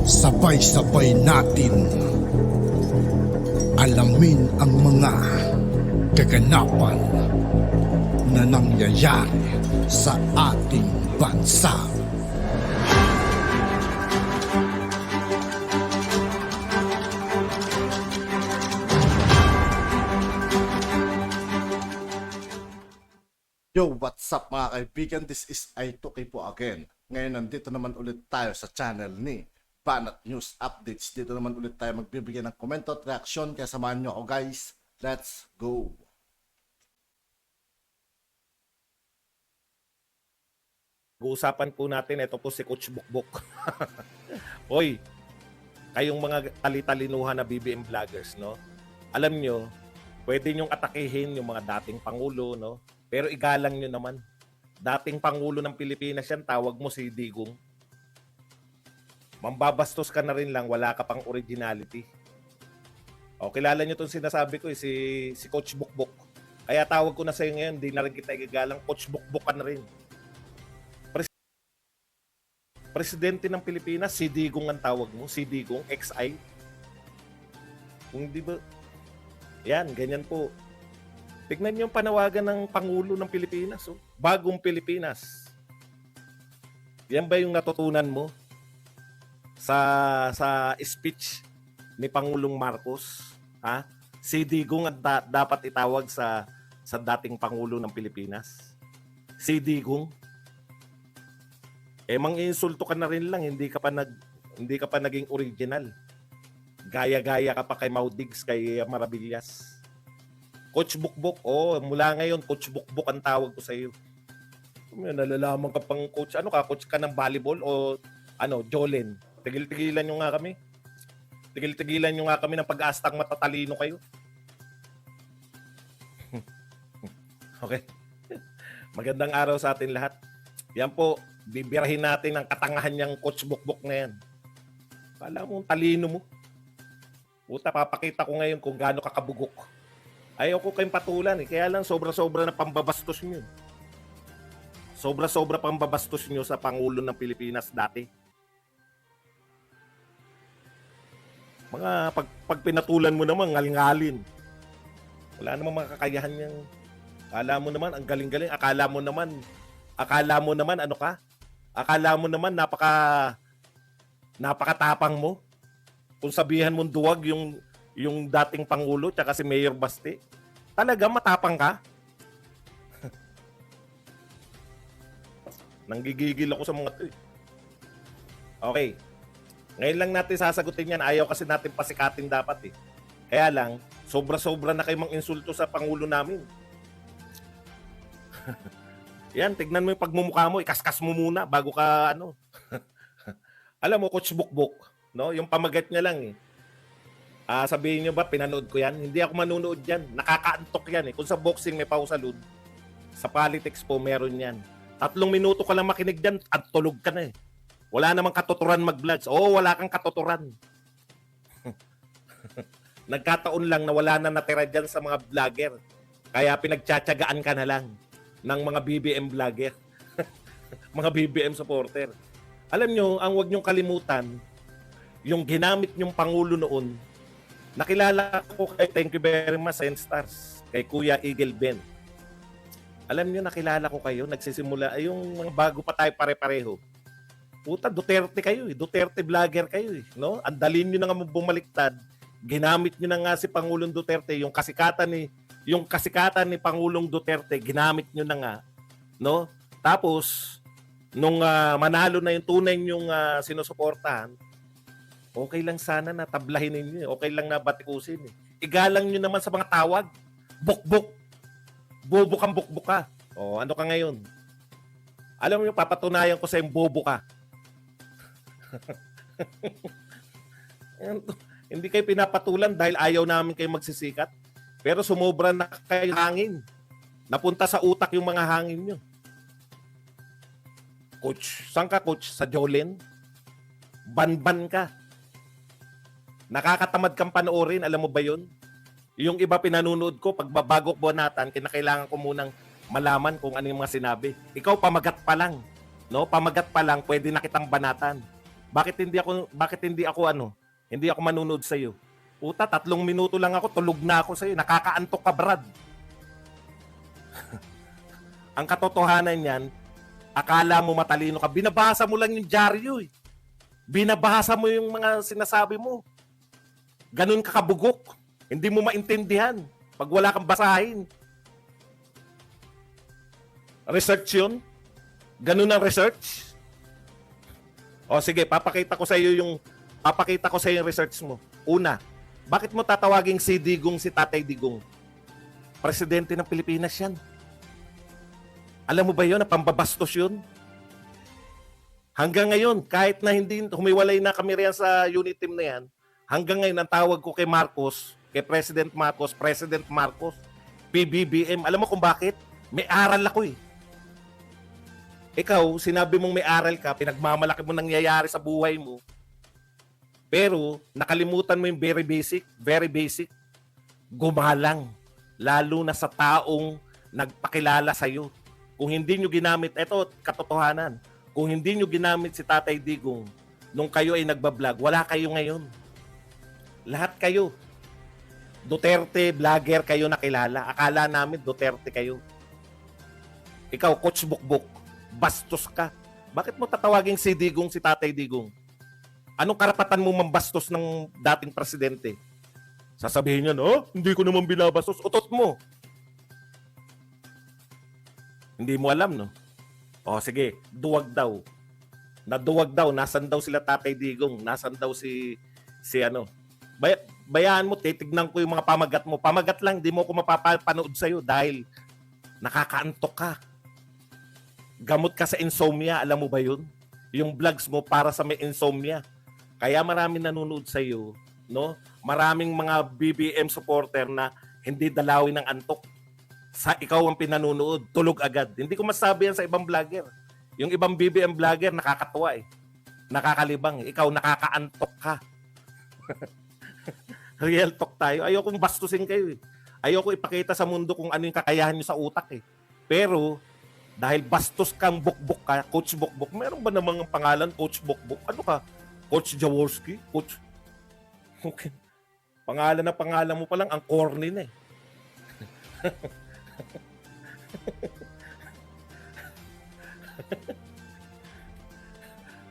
Sabay-sabay natin alamin ang mga kaganapan na nangyayari sa ating bansa. Yo, what's up mga kaibigan? This is I2K po again. Ngayon nandito naman ulit tayo sa channel ni Banat News Updates. Dito naman ulit tayo magbibigay ng komento at reaksyon. Kaya samahan nyo ako guys. Let's go! Uusapan po natin, ito po si Coach Bukbok. Hoy, kayong mga talitalinuhan na BBM vloggers, no? Alam nyo, pwede nyong atakihin yung mga dating Pangulo, no? Pero igalang nyo naman. Dating Pangulo ng Pilipinas yan, tawag mo si Digong. Mambabastos ka na rin lang, wala ka pang originality. O, kilala nyo itong sinasabi ko, si Coach Bukbok. Kaya tawag ko na sa'yo ngayon, di na rin kita igagalang, Coach Bukbok ka na rin. Presidente ng Pilipinas, si Digong ang tawag mo, si Digong, XI. Kung di ba, yan, ganyan po. Tignan niyo yung panawagan ng Pangulo ng Pilipinas. Oh. Bagong Pilipinas. Yan ba yung natutunan mo sa speech ni Pangulong Marcos? Ha? Si Digong ang dapat itawag sa dating Pangulo ng Pilipinas. Si Digong. Mang-insulto ka na rin lang, hindi ka pa naging original. Gaya-gaya ka pa kay Maudigs, kay Maravillas. Coach Bukbok, mula ngayon, Coach Bukbok ang tawag ko sa iyo. Nalalaman ka pang coach. Ano ka, coach ka ng volleyball o Jolen? Tigil-tigilan nyo nga kami. Tigil-tigilan nyo nga kami ng pag-aastang matatalino kayo. Okay. Magandang araw sa atin lahat. Yan po, bibirahin natin ang katangahan niyang Coach Bukbok na yan. Kala mo, talino mo. Puta, papakita ko ngayon kung gaano kakabugok. Ayaw ko kayong patulan eh. Kaya lang sobra-sobra na pambabastos nyo. Sobra-sobra pambabastos nyo sa Pangulo ng Pilipinas dati. Mga pag pinatulan mo naman, ngalngalin. Wala namang mga kakayahan niyang. Akala mo naman, ang galing-galing. Akala mo naman, ano ka? Akala mo naman, napakatapang mo. Kung sabihan mong duwag yung dating Pangulo tsaka si Mayor Baste. Talaga matapang ka? Nanggigigil ako sa mga to. Okay. Ngayon lang natin sasagutin yan. Ayaw kasi natin pasikatin dapat eh. Kaya lang, sobra-sobra na kayo mang-insulto sa Pangulo namin. Yan, tignan mo yung pagmumukha mo. Ikaskas mo muna bago ka Alam mo, Coach Bukbok, no? Yung pamagat niya lang eh. Sabihin nyo ba, pinanood ko yan? Hindi ako manunood yan. Nakakaantok yan eh. Kung sa boxing may pausalud, sa politics po meron yan. 3 minuto ka lang makinig dyan at tulog ka na eh. Wala namang katuturan mag-vlogs. Wala kang katuturan. Nagkataon lang na wala na natira dyan sa mga vlogger. Kaya pinagtsatsagaan ka na lang ng mga BBM vlogger. Mga BBM supporter. Alam nyo, ang wag nyong kalimutan, yung ginamit nyong Pangulo noon, nakilala ko kay, thank you very much, Stars, kay Kuya Eagle Ben. Alam niyo, nakilala ko kayo, nagsisimula, yung mga bago pa tayo pare-pareho. Puta, Duterte kayo eh, Duterte vlogger kayo eh, no? Andalin niyo na nga bumaliktad, ginamit niyo na nga si Pangulong Duterte, yung kasikatan ni Pangulong Duterte, ginamit niyo na nga, no? Tapos, nung manalo na yung tunay niyong sinusuportahan, okay lang sana na tablahin ninyo. Okay lang na batikusin. Igalang nyo naman sa mga tawag. Bukbok. Bobo kang bukbok ka. Ano ka ngayon? Alam mo yung papatunayan ko sa yung bobo ka. Hindi kayo pinapatulan dahil ayaw namin kayo magsisikat. Pero sumobra na kayo hangin. Napunta sa utak yung mga hangin nyo. Coach, saan ka coach? Sa Jolen? Banban ka. Nakakatamad kang panoorin, alam mo ba yun? Yung iba pinanunood ko, pag bago ko bonatan, kinakailangan ko munang malaman kung ano yung mga sinabi. Ikaw, pamagat pa lang. No? Pamagat pa lang, pwede na kitang banatan. Hindi ako manunod sa iyo. Puta, 3 minuto lang ako, tulog na ako sa iyo. Nakakaantok ka, Brad. Ang katotohanan niyan, akala mo matalino ka, binabasa mo lang yung dyaryo eh. Binabasa mo yung mga sinasabi mo. Ganun ka kabugok. Hindi mo maintindihan pag wala kang basahin. Research yun? Ganun ang research? O sige, papakita ko sa iyo yung research mo. Una, bakit mo tatawaging si Digong si Tatay Digong? Presidente ng Pilipinas yan. Alam mo ba yun na pambabastos yun? Hanggang ngayon, kahit na hindi humiwalay na kami riyan sa unit team na yan, hanggang ngayon ang tawag ko kay Marcos, kay President Marcos, PBBM. Alam mo kung bakit? May aral ako eh. Ikaw, sinabi mong may aral ka, pinagmamalaki mo nangyayari sa buhay mo, pero nakalimutan mo yung very basic, gumalang, lalo na sa taong nagpakilala sa'yo. Kung hindi nyo ginamit, eto, katotohanan, kung hindi nyo ginamit si Tatay Digong nung kayo ay nagbablog, wala kayo ngayon. Lahat kayo. Duterte, vlogger kayo nakilala. Akala namin Duterte kayo. Ikaw, Coach Bukbuk, bastos ka. Bakit mo tatawagin si Digong si Tatay Digong? Anong karapatan mo mambastos ng dating presidente? Sasabihin niya, oh, hindi ko naman binabastos. Utot mo. Hindi mo alam, no? O sige, duwag daw. Naduwag daw, nasan daw sila Tatay Digong? Nasan daw si ano? Bayaan mo, titignan ko yung mga pamagat mo. Pamagat lang, di mo ko mapapanood sa'yo dahil nakakaantok ka. Gamot ka sa insomnia, alam mo ba yun? Yung vlogs mo para sa may insomnia. Kaya marami nanonood sa'yo, no? Maraming mga BBM supporter na hindi dalawin ng antok. Sa ikaw ang pinanunood, tulog agad. Hindi ko masabi yan sa ibang vlogger. Yung ibang BBM vlogger, nakakatuwa eh. Nakakalibang. Ikaw, nakakaantok ka. Real talk tayo. Ayokong bastusin kayo eh. Ayoko ipakita sa mundo kung ano yung kakayahan nyo sa utak eh. Pero, dahil bastos kang bukbuk ka, Coach Bukbuk, meron ba namang pangalan, Coach Bukbuk? Ano ka? Coach Jaworski? Coach? Okay. Pangalan mo pa lang, ang corny na eh.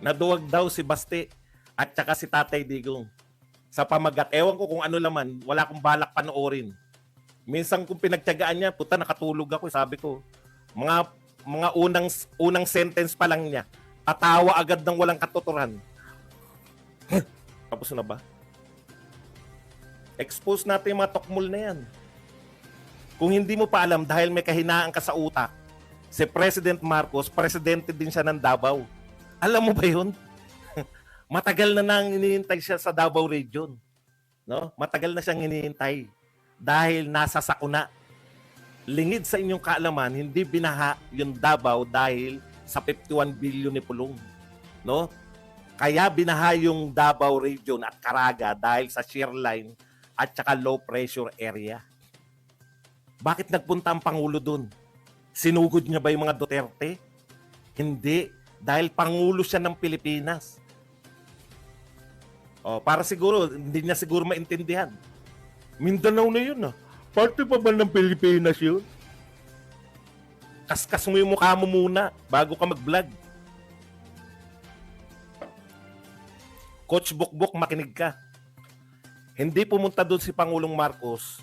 Naduwag daw si Basti at saka si Tatay Digong sa pamagat. Ewan ko kung ano laman, wala akong balak panoorin. Minsan kung pinagtiyagaan niya, puta nakatulog ako, sabi ko. Mga unang sentence pa lang niya, tatawa agad ng walang katuturan. Tapos na ba? Expose natin yung mga tokmol na yan. Kung hindi mo pa alam dahil may kahinaan ka sa utak, si President Marcos, presidente din siya ng Davao. Alam mo ba yun? Matagal na nang hinihintay siya sa Davao region. No? Matagal na siyang hinihintay dahil nasa sakuna. Lingid sa inyong kaalaman, hindi binaha yung Davao dahil sa 51 billion ni Pulong. No? Kaya binaha yung Davao region at Caraga dahil sa shear line at saka low pressure area. Bakit nagpunta ang Pangulo dun? Sinugod niya ba yung mga Duterte? Hindi. Dahil Pangulo siya ng Pilipinas. Para siguro, hindi niya siguro maintindihan. Mindanao na yun ah. Parte pa ba ng Pilipinas yun? Kaskas mo yung mukha mo muna bago ka mag-vlog. Coach Bukbuk, makinig ka. Hindi pumunta doon si Pangulong Marcos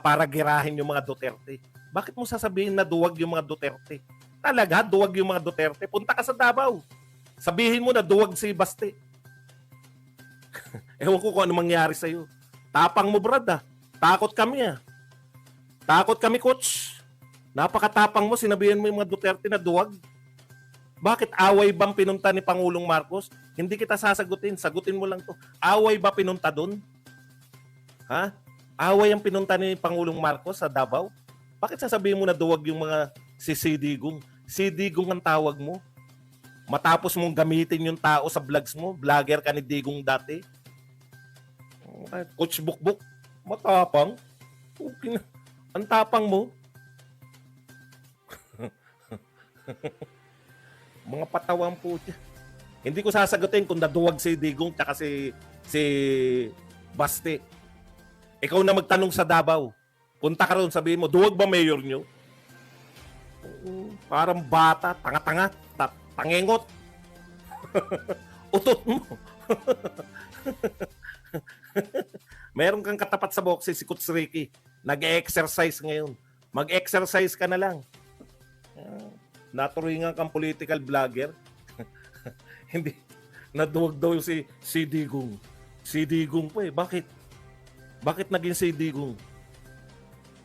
para girahin yung mga Duterte. Bakit mo sasabihin na duwag yung mga Duterte? Talaga, duwag yung mga Duterte. Punta ka sa Davao. Sabihin mo na duwag si Basti. Ewan ko kung ano mangyari sa'yo. Tapang mo, brad ah. Takot kami ah. Takot kami, coach. Napakatapang mo, sinabihin mo yung mga Duterte na duwag. Bakit away bang pinunta ni Pangulong Marcos? Hindi kita sasagutin. Sagutin mo lang to. Away ba pinunta doon? Ha? Away ang pinunta ni Pangulong Marcos sa Davao? Bakit sasabihin mo na duwag yung mga si Digong? Si Digong ang tawag mo. Matapos mong gamitin yung tao sa vlogs mo, vlogger ka ni Digong dati. Coach Bukbuk, matapang. Okay. Ang tapang mo. Mga patawang po dyan. Hindi ko sasagutin kung naduwag si Digong tsaka si Baste. Ikaw na magtanong sa Davao. Punta ka ron, sabihin mo, duwag ba mayor nyo? Parang bata, tanga-tanga, tangengot. Utot mo. Meron kang katapat sa boxe, si Coach Ricky. Nag-exercise ngayon. Mag-exercise ka na lang. Naturingan kang political vlogger. Hindi. Naduwag daw si Digong. Si Digong po eh. Bakit? Bakit naging si Digong?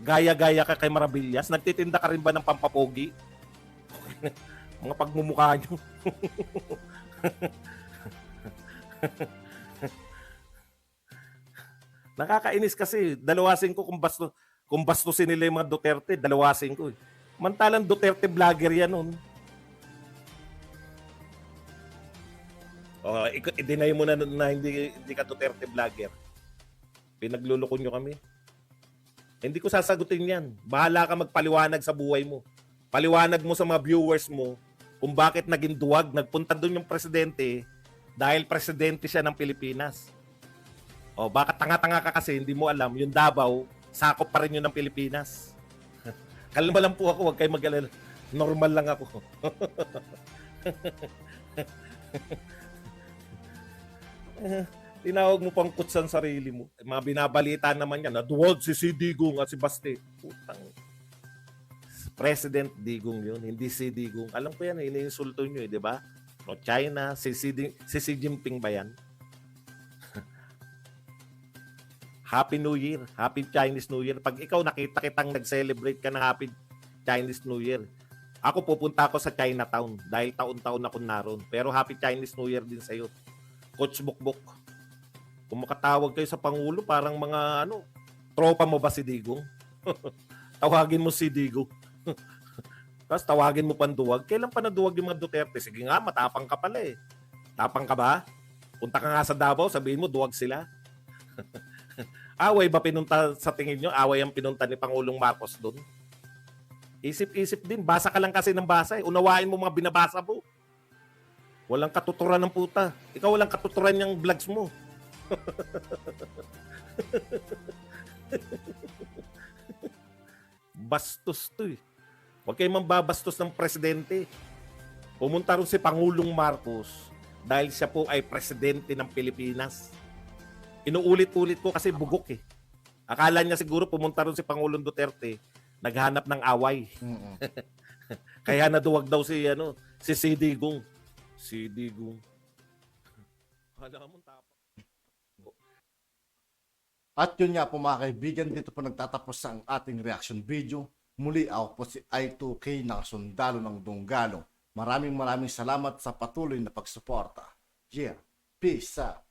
Gaya-gaya ka kay Maravillas? Nagtitinda ka rin ba ng pampapogi? Mga pagmumukha nyo. Nakakainis kasi. Dalawasin ko kung bastusin nila yung mga Duterte, dalawasin ko eh. Mantalang Duterte vlogger yan nun. I-deny mo na hindi ka Duterte vlogger. Pinagluloko nyo kami. Hindi ko sasagutin yan. Bahala ka magpaliwanag sa buhay mo. Paliwanag mo sa mga viewers mo kung bakit naging duwag. Nagpunta doon yung presidente dahil presidente siya ng Pilipinas. O baka tanga-tanga ka kasi hindi mo alam, yung Davao, sakop pa rin yun ng Pilipinas. Kalma lang po ako, huwag kayo mag-alala. Normal lang ako. Tinawag mo pang kutsan sarili mo. Mga binabalita naman yan, naduwag si Digong at si Baste. Putang. President Digong yun, hindi si Digong. Alam ko yan, iniinsulto nyo di ba? No, China, si Xi Jinping ba yan? Happy New Year, Happy Chinese New Year. Pag ikaw nakita kitang nag-celebrate ka ng Happy Chinese New Year, ako pupunta ako sa Chinatown dahil taon-taon ako naroon. Pero Happy Chinese New Year din sa'yo. Coach Bukbok. Kung makatawag kayo sa Pangulo, parang mga tropa mo ba si Digong? Tawagin mo si Digong. Tapos tawagin mo panduwag. Kailan pa naduwag yung mga Duterte? Sige nga, matapang ka pala eh. Tapang ka ba? Punta ka nga sa Davao, sabihin mo, duwag sila. Away ba pinunta sa tingin nyo? Away ang pinunta ni Pangulong Marcos doon? Isip-isip din. Basa ka lang kasi ng basa eh. Unawain mo mga binabasa mo. Walang katuturan ng puta. Ikaw walang katuturan yung vlogs mo. Bastos to eh. Huwag kayo mambabastos ng presidente. Pumunta rin si Pangulong Marcos dahil siya po ay presidente ng Pilipinas. Inuulit-ulit ko kasi bugok eh. Akala niya siguro pumunta rin si Pangulong Duterte, naghanap ng away. Kaya naduwag daw si Digong. Si Digong. Hala mo tapos. At yun nga po mga kaibigan, dito po nagtatapos ang ating reaction video. Muli ako po si I2K ng Sundalo ng Dunggalo. Maraming salamat sa patuloy na pagsuporta. Yeah, peace out.